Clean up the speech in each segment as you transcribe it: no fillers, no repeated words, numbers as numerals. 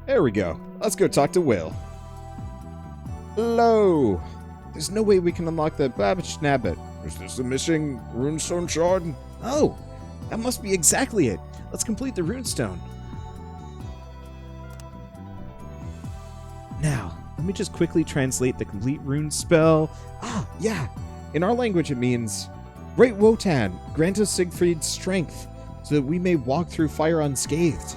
There we go. Let's go talk to Will. Hello. There's no way we can unlock the Babbage Nabbit. Is this the missing runestone shard? Oh, that must be exactly it. Let's complete the runestone. Now, let me just quickly translate the complete rune spell. Ah, yeah. In our language, it means, Great Wotan, grant us Siegfried's strength, so that we may walk through fire unscathed.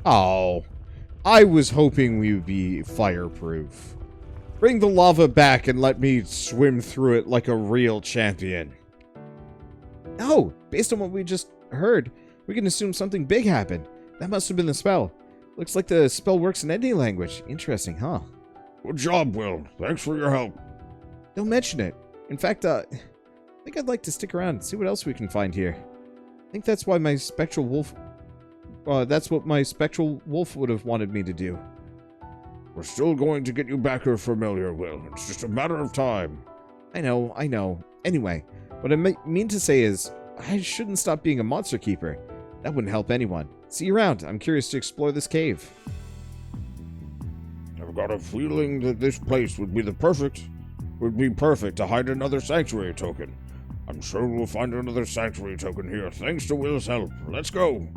Oh, I was hoping we would be fireproof. Bring the lava back and let me swim through it like a real champion. Oh, based on what we just heard, we can assume something big happened. That must have been the spell. Looks like the spell works in any language. Interesting, huh? Good job, Will. Thanks for your help. Don't mention it. In fact, I think I'd like to stick around and see what else we can find here. I think that's why my spectral wolf... that's what my spectral wolf would have wanted me to do. We're still going to get you back here familiar, Will. It's just a matter of time. I know. Anyway, what I mean to say is, I shouldn't stop being a monster keeper. That wouldn't help anyone. See you around. I'm curious to explore this cave. I've got a feeling that this place would be perfect to hide another sanctuary token. I'm sure we'll find another sanctuary token here, thanks to Will's help. Let's go.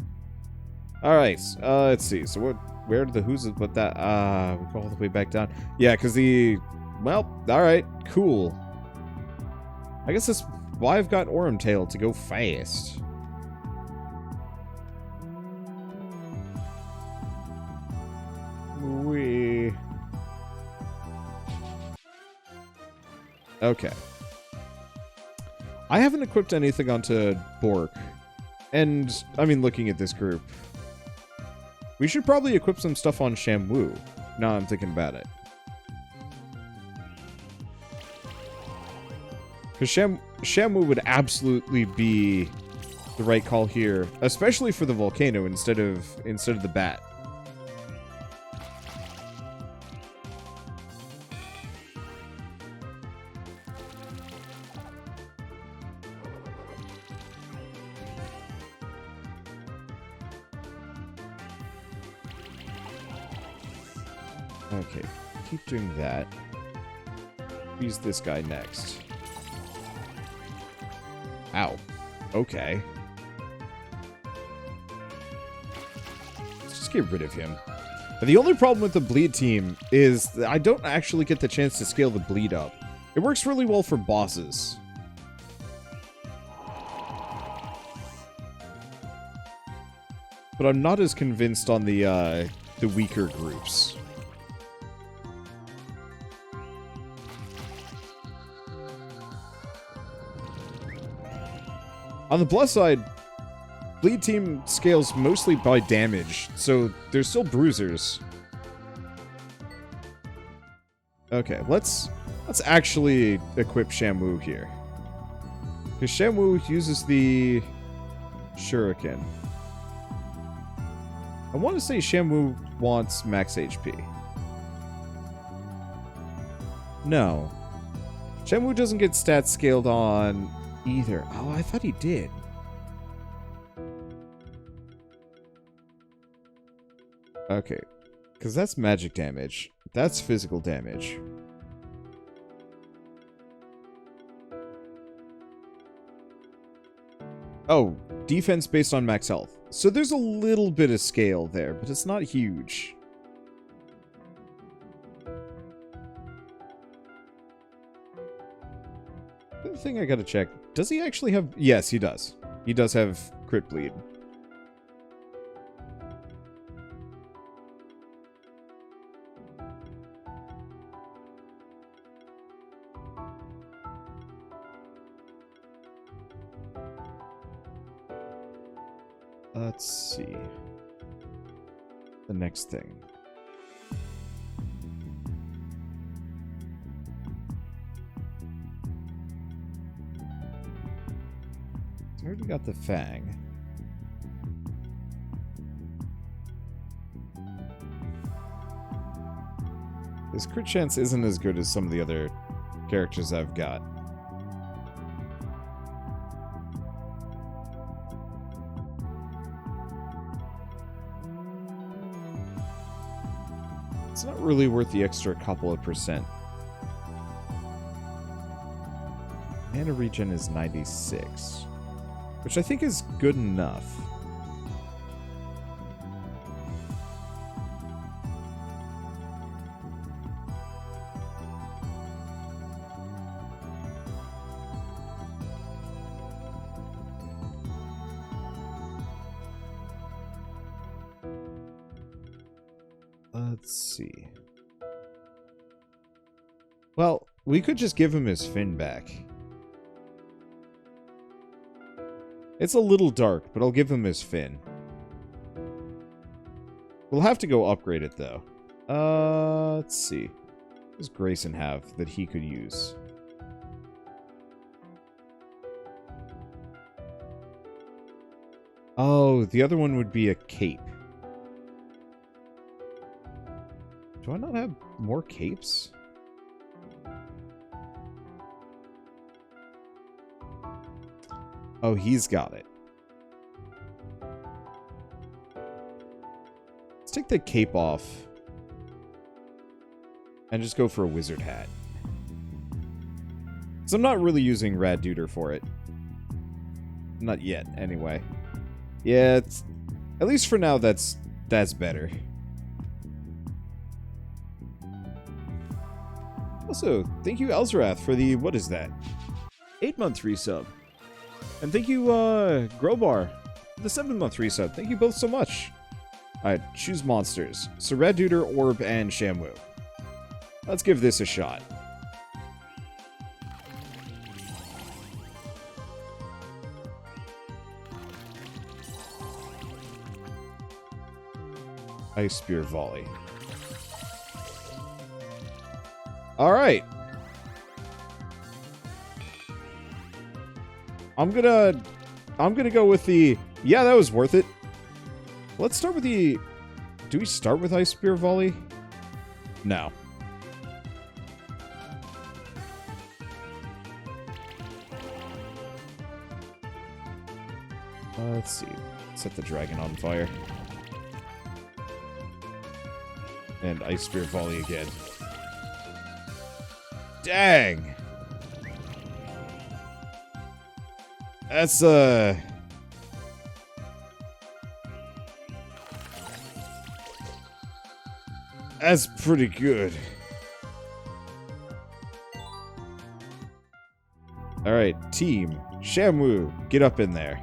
Alright, let's see. So where did the who's put that? We go all the way back down. Yeah, because well, alright, cool. I guess that's why I've got Aurum Tail, to go fast. Okay. I haven't equipped anything onto Bork. And, I mean, looking at this group, we should probably equip some stuff on Shamwoo. Now I'm thinking about it. Because Shamwoo would absolutely be the right call here, especially for the volcano instead of the bat. Okay, keep doing that. Use this guy next. Ow. Okay. Let's just get rid of him. But the only problem with the bleed team is that I don't actually get the chance to scale the bleed up. It works really well for bosses. But I'm not as convinced on the weaker groups. On the plus side, bleed team scales mostly by damage, so there's still bruisers. Okay, let's actually equip Shamwoo here. Because Shamwoo uses the Shuriken. I want to say Shamwoo wants max HP. No. Shamwoo doesn't get stats scaled on either. Oh, I thought he did. Okay. Because that's magic damage. That's physical damage. Oh, defense based on max health. So there's a little bit of scale there, but it's not huge. The other thing I gotta check, does he actually have... Yes, he does. He does have crit bleed. Let's see. The next thing. I already got the Fang. His crit chance isn't as good as some of the other characters I've got. It's not really worth the extra couple of percent. Mana regen is 96, which I think is good enough. Let's see. Well, we could just give him his fin back. It's a little dark, but I'll give him his fin. We'll have to go upgrade it, though. Let's see. What does Grayson have that he could use? Oh, the other one would be a cape. Do I not have more capes? Oh, he's got it. Let's take the cape off. And just go for a wizard hat. So I'm not really using Rad Duder for it. Not yet, anyway. Yeah, it's, at least for now, that's better. Also, thank you, Elzarath, for the, what is that? 8-month resub. And thank you, Grobar, for the 7-month resub. Thank you both so much. Alright, choose monsters. So Rad Duder, Orb, and Shamu. Let's give this a shot. Ice Spear Volley. Alright. I'm gonna go with the... Yeah, that was worth it. Let's start with the... Do we start with Ice Spear Volley? No. Let's see. Set the dragon on fire. And Ice Spear Volley again. Dang! That's, that's pretty good. Alright, team. Shamu, get up in there.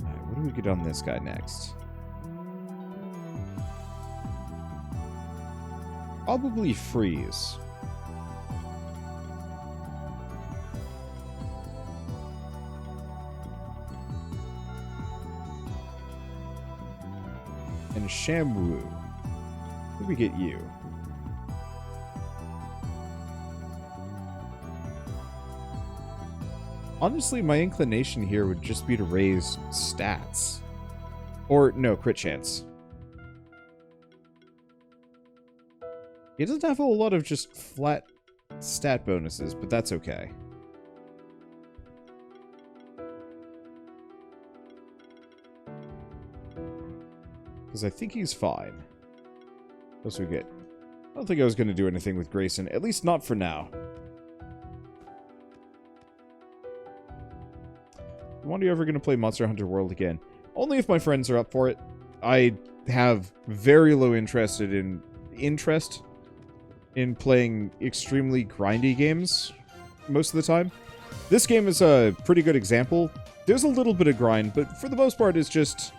Alright, what do we get on this guy next? Probably freeze. And Shamu. What do we get you? Honestly, my inclination here would just be to raise stats. Or, no, crit chance. He doesn't have a whole lot of just flat stat bonuses, but that's okay. Because I think he's fine. What else we get? I don't think I was going to do anything with Grayson, at least not for now. When are you ever going to play Monster Hunter World again? Only if my friends are up for it. I have very low interest in playing extremely grindy games most of the time. This game is a pretty good example. There's a little bit of grind, but for the most part it's just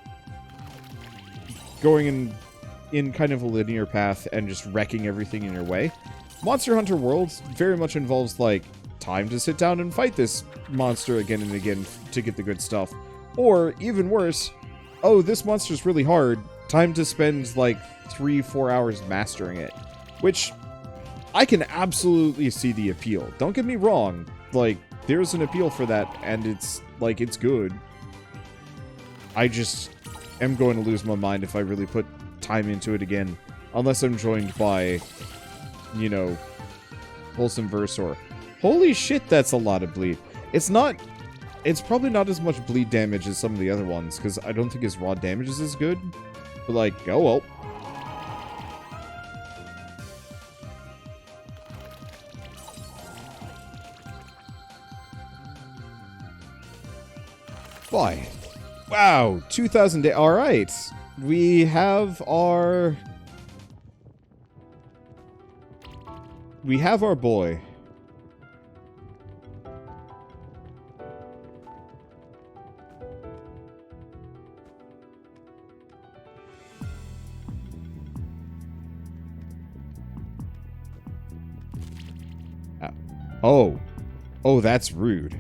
going in kind of a linear path and just wrecking everything in your way. Monster Hunter World very much involves, like, time to sit down and fight this monster again and again to get the good stuff. Or, even worse, oh, this monster's really hard, time to spend, like, 3-4 hours mastering it. Which, I can absolutely see the appeal. Don't get me wrong, like, there's an appeal for that, and it's, like, it's good. I just am going to lose my mind if I really put time into it again. Unless I'm joined by, you know, Wholesome Verse or... Holy shit, that's a lot of bleed. It's probably not as much bleed damage as some of the other ones, because I don't think his raw damage is as good. But, like, oh well. Why? Wow, 2,000 days. All right. We have our... We have our boy. Oh. Oh, that's rude.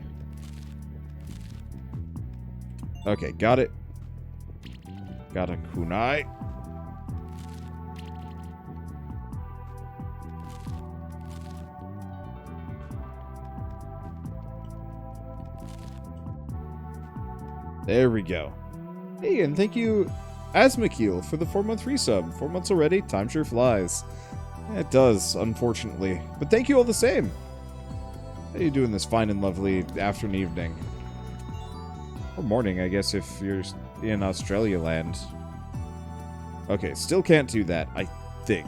Okay, got it. Got a kunai. There we go. Hey, and thank you, Asmakeel, for the 4-month resub. 4 months already? Time sure flies. It does, unfortunately. But thank you all the same. How are you doing this fine and lovely afternoon, evening? Or morning, I guess, if you're in Australia land. Okay, still can't do that, I think.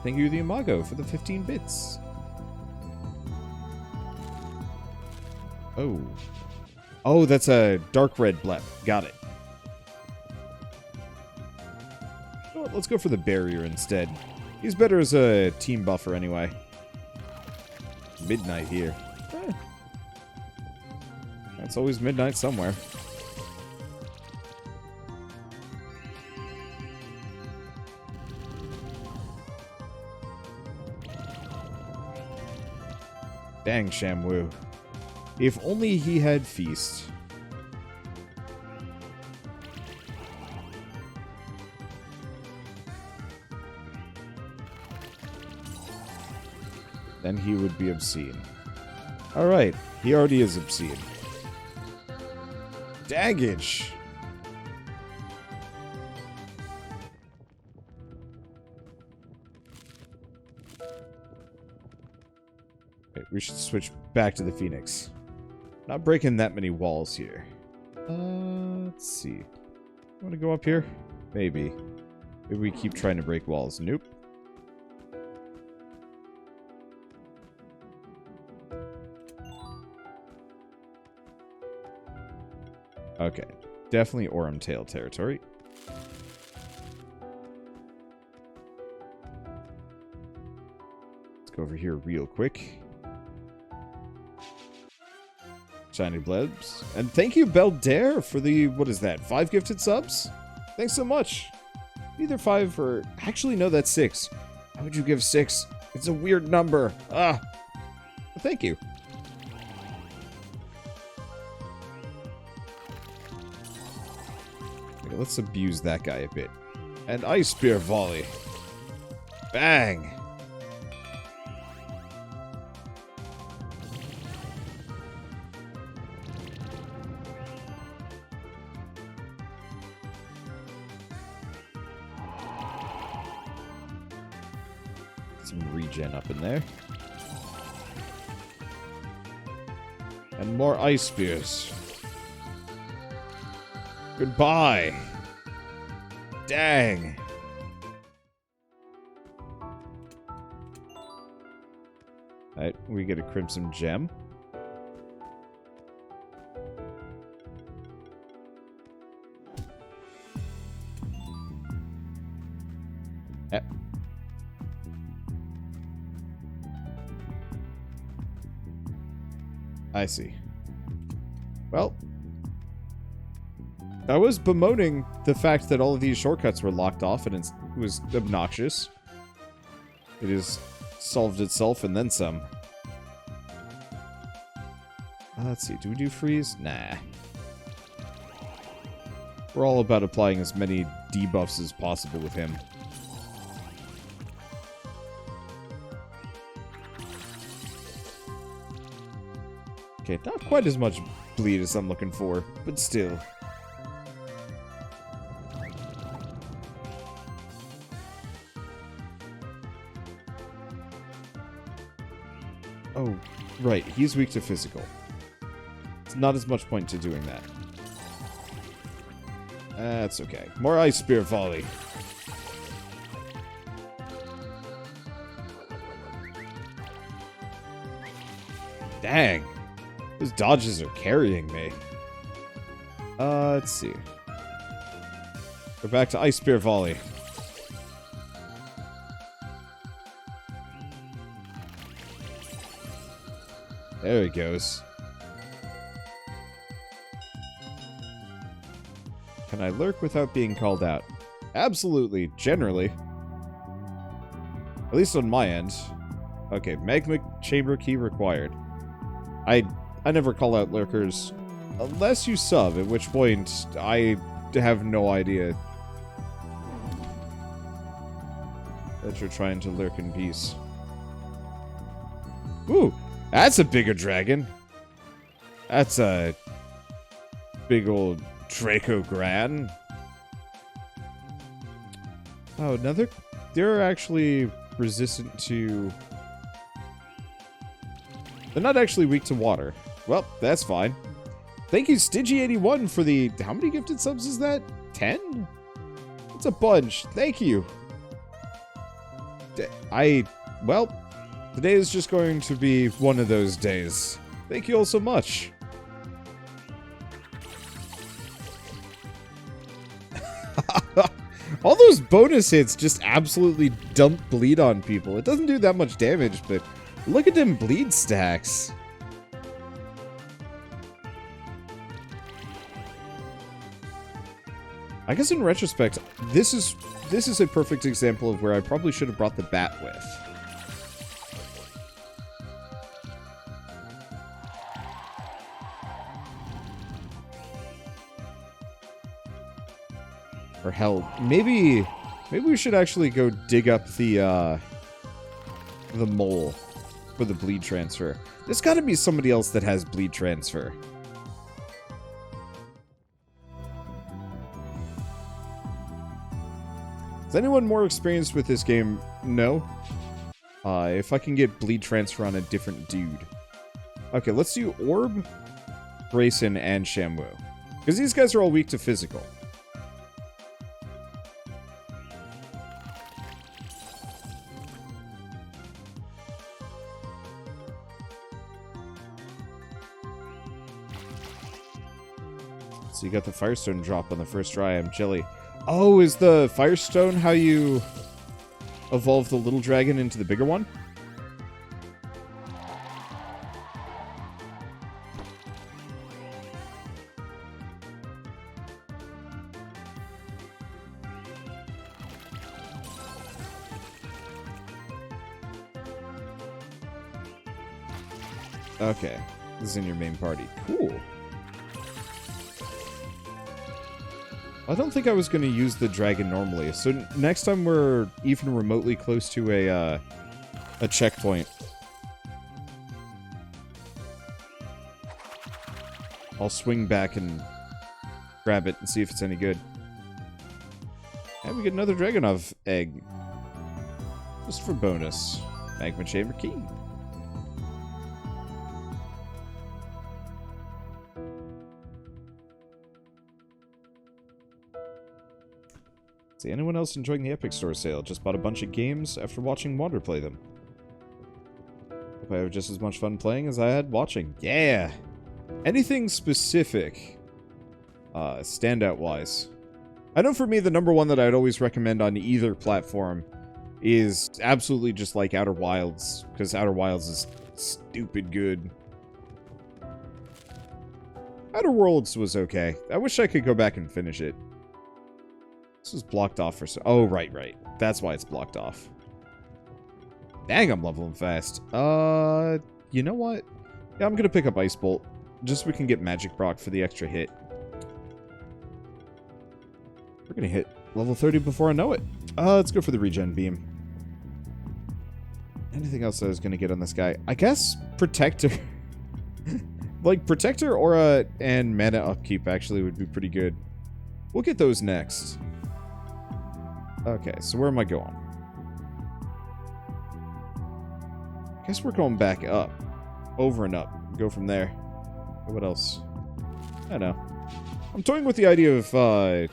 Thank you, the Imago, for the 15 bits. Oh. Oh, that's a dark red blep. Got it. You know what, let's go for the barrier instead. He's better as a team buffer anyway. Midnight here. It's always midnight somewhere. Dang, Shamwoo. If only he had Feast. Then he would be obscene. Alright, he already is obscene. Daggage! Okay, we should switch back to the Phoenix. Not breaking that many walls here. Let's see. Want to go up here? Maybe. Maybe we keep trying to break walls. Nope. Okay. Definitely Aurum Tail territory. Let's go over here real quick. Shiny Blebs. And thank you, Beldare, for the, what is that, 5 gifted subs? Thanks so much. Either 5 or... Actually, no, that's 6. How would you give 6? It's a weird number. Ah. Well, thank you. Okay, let's abuse that guy a bit. And Ice Spear Volley. Bang. Regen up in there. And more ice spears. Goodbye. Dang. Alright, we get a crimson gem. I see. Well, I was bemoaning the fact that all of these shortcuts were locked off, and it was obnoxious. It has solved itself and then some. Let's see, do we do freeze? Nah. We're all about applying as many debuffs as possible with him. Okay, not quite as much bleed as I'm looking for, but still. Oh, right, he's weak to physical. It's not as much point to doing that. That's okay. More Ice Spear Volley. Dang. Those dodges are carrying me. Let's see. We're back to Ice Spear Volley. There he goes. Can I lurk without being called out? Absolutely, generally. At least on my end. Okay, magma chamber key required. I never call out lurkers unless you sub, at which point I have no idea that you're trying to lurk in peace. Ooh, that's a bigger dragon. That's a big old Draco Gran. Oh, another... They're actually resistant to... They're not actually weak to water. Well, that's fine. Thank you, Stingy81, for the... How many gifted subs is that? 10? That's a bunch. Thank you. Well, today is just going to be one of those days. Thank you all so much. All those bonus hits just absolutely dump bleed on people. It doesn't do that much damage, but look at them bleed stacks. I guess in retrospect, this is a perfect example of where I probably should have brought the bat with. Or hell, maybe we should actually go dig up the mole for the bleed transfer. There's got to be somebody else that has bleed transfer. Is anyone more experienced with this game? No. If I can get bleed transfer on a different dude. Okay, let's do Orb, Grayson, and Shamu. Because these guys are all weak to physical. So you got the Firestone drop on the first try. I'm jelly. Oh, is the Firestone how you evolve the little dragon into the bigger one? Okay. This is in your main party. Cool. I don't think I was going to use the dragon normally, so next time we're even remotely close to a checkpoint, I'll swing back and grab it and see if it's any good. And we get another Dragonov egg. Just for bonus. Magma Chamber Key. See, anyone else enjoying the Epic Store sale? Just bought a bunch of games after watching Wander play them. Hope I have just as much fun playing as I had watching. Yeah! Anything specific, standout-wise? I know for me, the number one that I'd always recommend on either platform is absolutely just like Outer Wilds, because Outer Wilds is stupid good. Outer Worlds was okay. I wish I could go back and finish it. This is blocked off for... Oh, right. That's why it's blocked off. Dang, I'm leveling fast. You know what? Yeah, I'm gonna pick up Ice Bolt. Just so we can get Magic proc for the extra hit. We're gonna hit level 30 before I know it. Let's go for the regen beam. Anything else I was gonna get on this guy? I guess Protector. Like, Protector, Aura, and Mana Upkeep actually would be pretty good. We'll get those next. Okay, so where am I going? I guess we're going back up. Over and up. Go from there. What else? I don't know. I'm toying with the idea of, I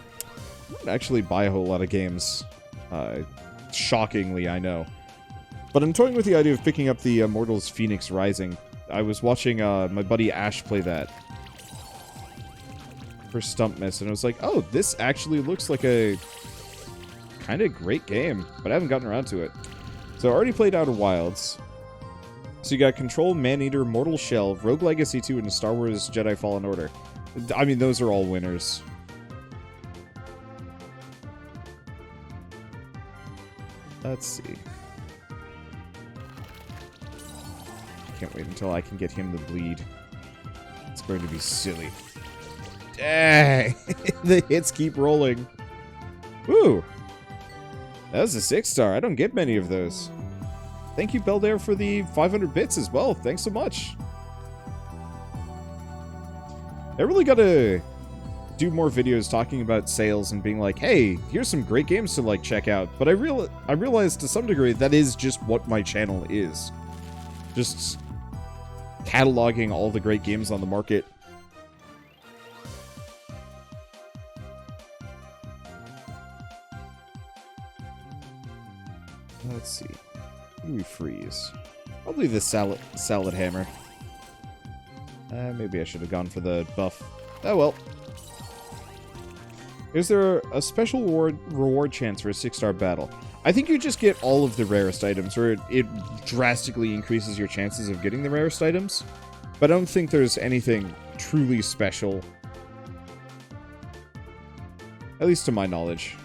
don't actually buy a whole lot of games. Shockingly, I know. But I'm toying with the idea of picking up the Immortals Phoenix Rising. I was watching my buddy Ash play that for Stump Miss, and I was like, oh, this actually looks like a kind of great game, but I haven't gotten around to it. So I already played Outer Wilds. So you got Control, Maneater, Mortal Shell, Rogue Legacy 2, and Star Wars Jedi Fallen Order. I mean, those are all winners. Let's see. Can't wait until I can get him to bleed. It's going to be silly. Dang! The hits keep rolling. Woo! That was a 6-star. I don't get many of those. Thank you, Beldair, for the 500 bits as well. Thanks so much. I really gotta do more videos talking about sales and being like, hey, here's some great games to like check out. But I realized to some degree that is just what my channel is. Just cataloging all the great games on the market. Let's see. What do we freeze? Probably the salad hammer. Maybe I should have gone for the buff. Oh well. Is there a special reward chance for a 6-star battle? I think you just get all of the rarest items, or it drastically increases your chances of getting the rarest items. But I don't think there's anything truly special. At least to my knowledge.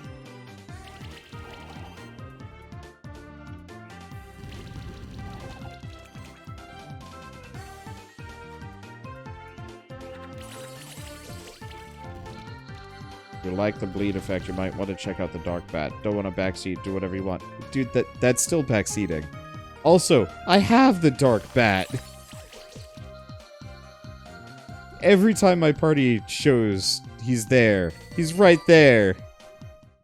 If you like the bleed effect, you might want to check out the Dark Bat. Don't want to backseat, do whatever you want. Dude, that's still backseating. Also, I have the Dark Bat. Every time my party shows, he's there. He's right there.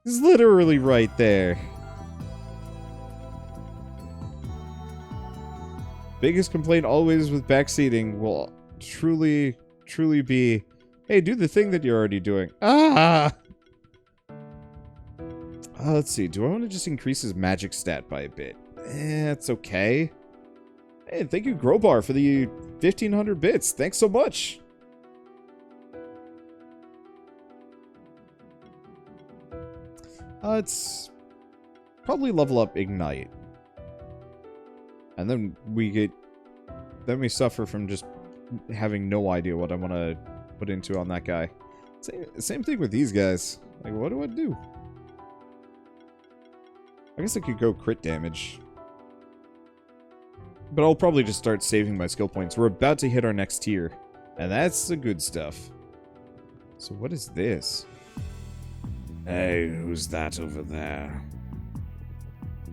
He's literally right there. Biggest complaint always with backseating will truly be, hey, do the thing that you're already doing. Ah! Let's see. Do I want to just increase his magic stat by a bit? It's okay. Hey, thank you, Growbar, for the 1,500 bits. Thanks so much. Let's probably level up Ignite. And then we suffer from just having no idea what I want to put into on that guy. Same thing with these guys. Like, what do I do? I guess I could go crit damage. But I'll probably just start saving my skill points. We're about to hit our next tier. And that's the good stuff. So what is this? Hey, who's that over there?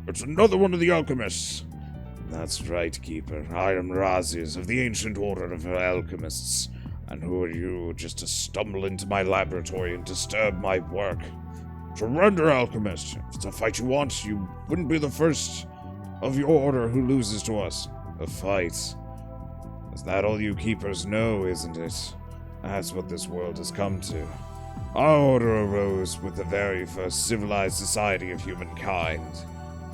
It's another one of the Alchemists. That's right, Keeper. I am Razis of the Ancient Order of Alchemists. And who are you just to stumble into my laboratory and disturb my work? Surrender, Alchemist. If it's a fight you want, you wouldn't be the first of your order who loses to us. A fight. Is that all you Keepers know, isn't it? That's what this world has come to. Our order arose with the very first civilized society of humankind.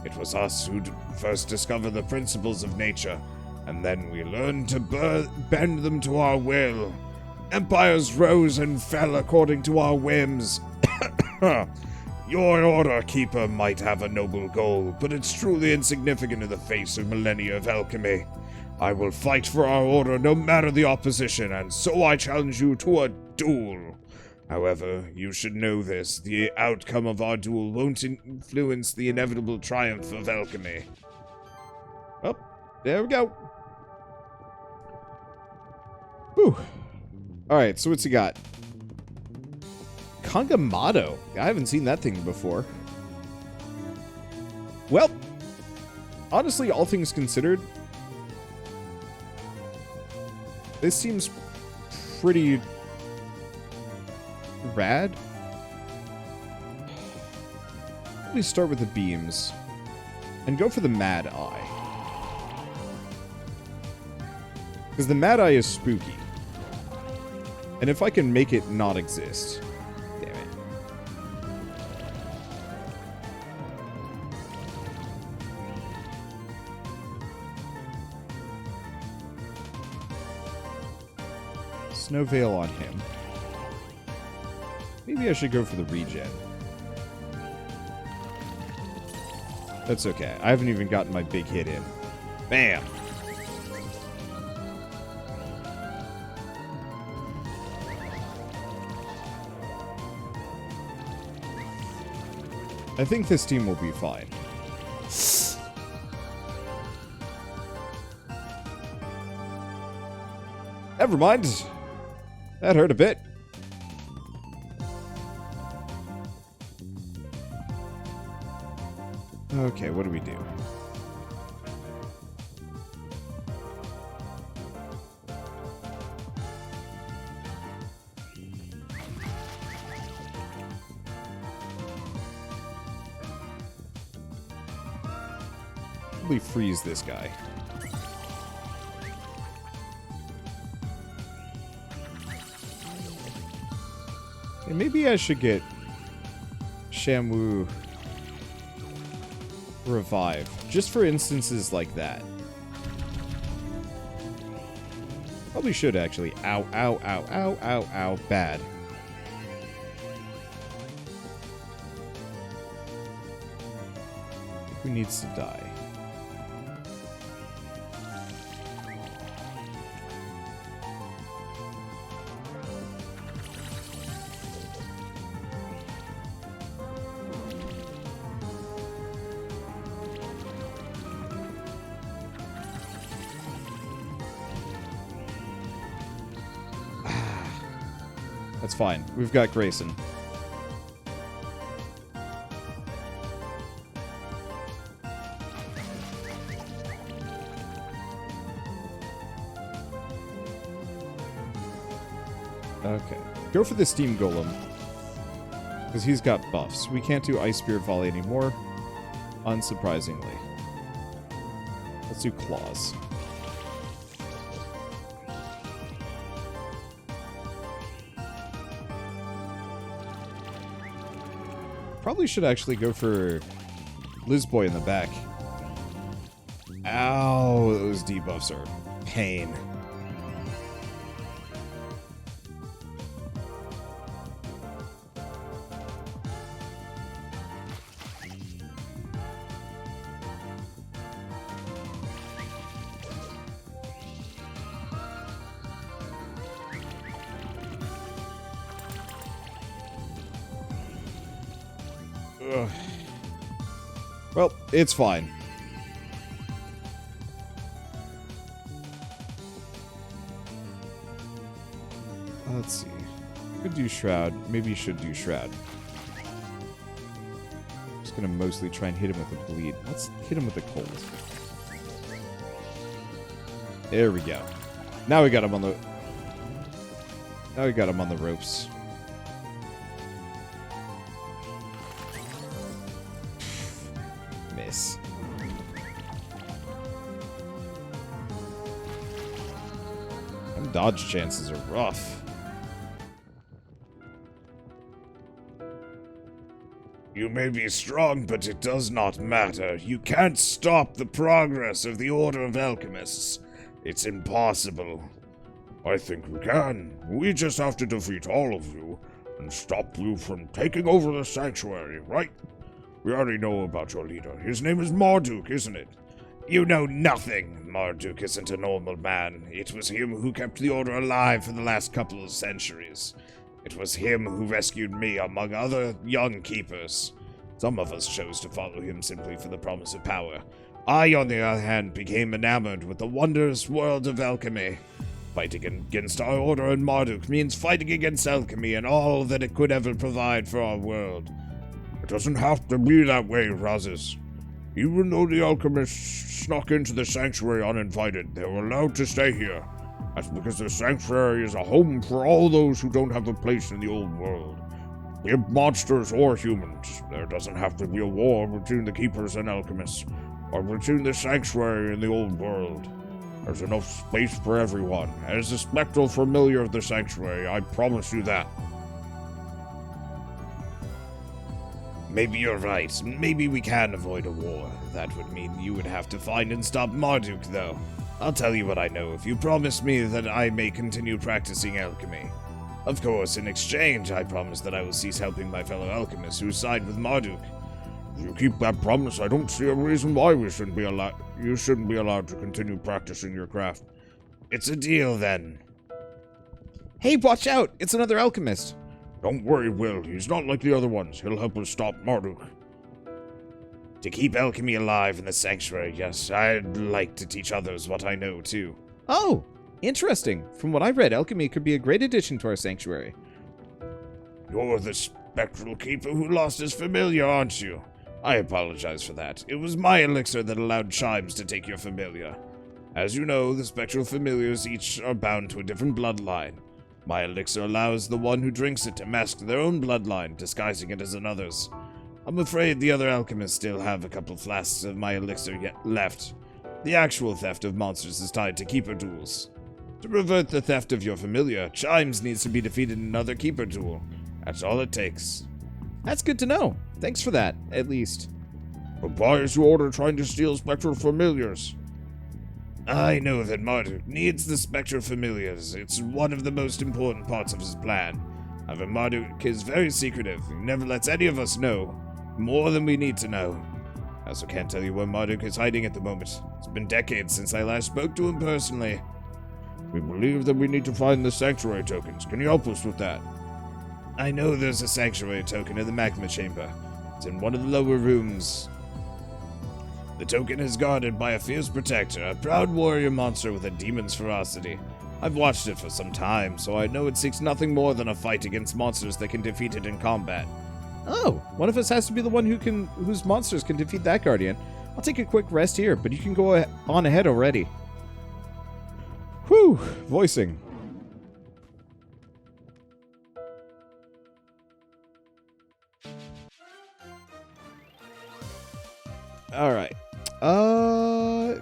It was us who first discovered the principles of nature, and then we learned to bend them to our will. Empires rose and fell according to our whims. Your order, Keeper, might have a noble goal, but it's truly insignificant in the face of millennia of alchemy. I will fight for our order no matter the opposition, and so I challenge you to a duel. However, you should know this, the outcome of our duel won't influence the inevitable triumph of alchemy. Oh, there we go. Whew. Alright, so what's he got? Kangamato. I haven't seen that thing before. Well, honestly, all things considered, this seems pretty rad. Let me start with the beams and go for the Mad Eye. Because the Mad Eye is spooky. And if I can make it not exist... Damn it. Snow Veil on him. Maybe I should go for the regen. That's okay. I haven't even gotten my big hit in. Bam! I think this team will be fine. Never mind. That hurt a bit. Okay, what do we do? Probably freeze this guy. And maybe I should get Shamu revive, just for instances like that. Probably should actually. Ow, ow, ow, ow, ow, ow. Bad. Who needs to die? That's fine. We've got Grayson. Okay. Go for the Steam Golem. Because he's got buffs. We can't do Ice Spirit Volley anymore. Unsurprisingly. Let's do Claws. Probably should actually go for Lizboy in the back. Ow, those debuffs are pain. Ugh. Well, it's fine. Let's see. Could do Shroud. Maybe you should do Shroud. Just gonna mostly try and hit him with a bleed. Let's hit him with a cold. There we go. Now we got him on the... Now we got him on the ropes. Miss. Them dodge chances are rough. You may be strong, but it does not matter. You can't stop the progress of the Order of Alchemists. It's impossible. I think we can. We just have to defeat all of you and stop you from taking over the sanctuary, right? We already know about your leader. His name is Marduk, isn't it? You know nothing. Marduk isn't a normal man. It was him who kept the Order alive for the last couple of centuries. It was him who rescued me, among other young keepers. Some of us chose to follow him simply for the promise of power. I, on the other hand, became enamored with the wondrous world of alchemy. Fighting against our Order and Marduk means fighting against alchemy and all that it could ever provide for our world. It doesn't have to be that way, Razes. Even though the alchemists snuck into the sanctuary uninvited, they were allowed to stay here. That's because the sanctuary is a home for all those who don't have a place in the old world. Be it monsters or humans, there doesn't have to be a war between the keepers and alchemists, or between the sanctuary and the old world. There's enough space for everyone. As a spectral familiar of the sanctuary, I promise you that. Maybe you're right. Maybe we can avoid a war. That would mean you would have to find and stop Marduk, though. I'll tell you what I know if you promise me that I may continue practicing alchemy. Of course, in exchange, I promise that I will cease helping my fellow alchemists who side with Marduk. If you keep that promise, I don't see a reason why you shouldn't be allowed to continue practicing your craft. It's a deal, then. Hey, watch out! It's another alchemist! Don't worry, Will. He's not like the other ones. He'll help us stop Marduk. To keep alchemy alive in the sanctuary, yes, I'd like to teach others what I know, too. Oh, interesting. From what I've read, alchemy could be a great addition to our sanctuary. You're the spectral keeper who lost his familiar, aren't you? I apologize for that. It was my elixir that allowed Chimes to take your familiar. As you know, the spectral familiars each are bound to a different bloodline. My elixir allows the one who drinks it to mask their own bloodline, disguising it as another's. I'm afraid the other alchemists still have a couple flasks of my elixir yet left. The actual theft of monsters is tied to keeper duels. To revert the theft of your familiar, Chimes needs to be defeated in another keeper duel. That's all it takes. That's good to know. Thanks for that, at least. But why is your order trying to steal spectral familiars? I know that Marduk needs the spectral familiars. It's one of the most important parts of his plan. However, Marduk is very secretive. He never lets any of us know more than we need to know. I also can't tell you where Marduk is hiding at the moment. It's been decades since I last spoke to him personally. We believe that we need to find the sanctuary tokens. Can you help us with that? I know there's a sanctuary token in the magma chamber. It's in one of the lower rooms. The token is guarded by a fierce protector, a proud warrior monster with a demon's ferocity. I've watched it for some time, so I know it seeks nothing more than a fight against monsters that can defeat it in combat. Oh, one of us has to be the one whose monsters can defeat that guardian. I'll take a quick rest here, but you can go on ahead already. Whew, voicing. Alright.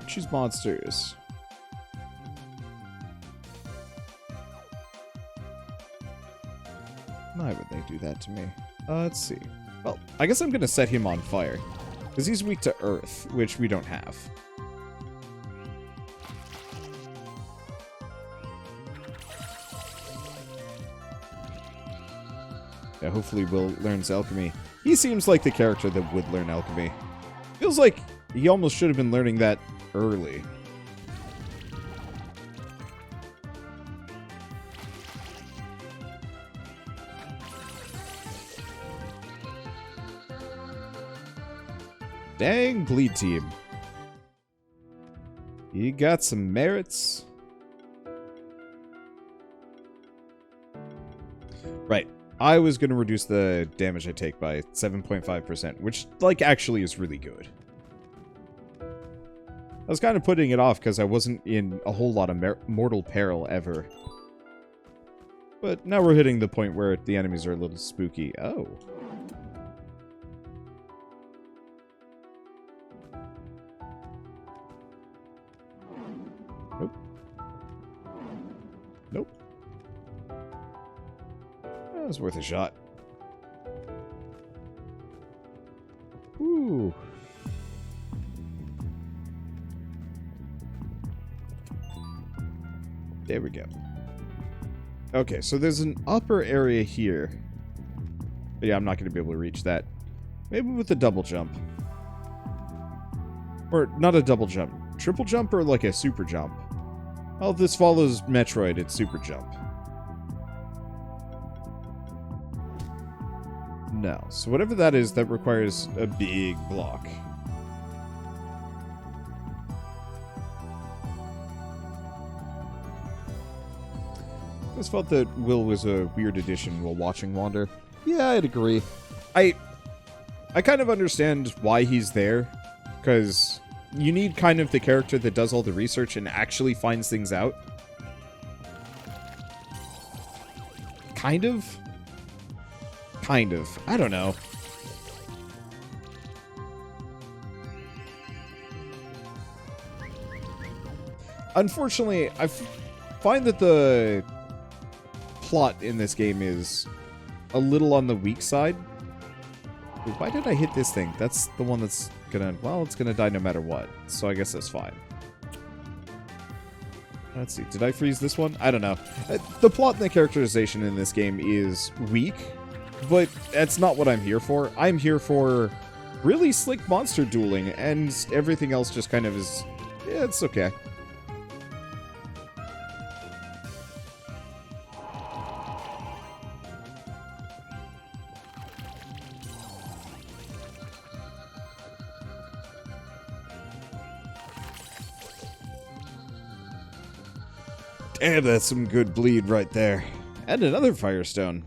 Choose monsters. Why would they do that to me? Let's see. Well, I guess I'm gonna set him on fire. Because he's weak to earth, which we don't have. Yeah, hopefully Will learns alchemy. He seems like the character that would learn alchemy. Feels like he almost should have been learning that early. Dang, bleed team. You got some merits. Right. I was going to reduce the damage I take by 7.5%, which, like, actually is really good. I was kind of putting it off because I wasn't in a whole lot of mortal peril ever. But now we're hitting the point where the enemies are a little spooky. Oh. Nope. Nope. That was worth a shot. Ooh. There we go. Okay, so there's an upper area here. But yeah, I'm not going to be able to reach that. Maybe with a double jump. Or, not a double jump. Triple jump or like a super jump? Well, if this follows Metroid, it's super jump. No. So whatever that is, that requires a big block. I just felt that Will was a weird addition while watching Wander. Yeah, I'd agree. I kind of understand why he's there, because you need kind of the character that does all the research and actually finds things out. Kind of? Kind of. I don't know. Unfortunately, I find that the plot in this game is a little on the weak side. Why did I hit this thing? That's the one that's gonna... Well, it's gonna die no matter what. So I guess that's fine. Let's see. Did I freeze this one? I don't know. The plot and the characterization in this game is weak, but that's not what I'm here for. I'm here for really slick monster dueling, and everything else just kind of is... Yeah, it's okay. Damn, that's some good bleed right there. And another Firestone.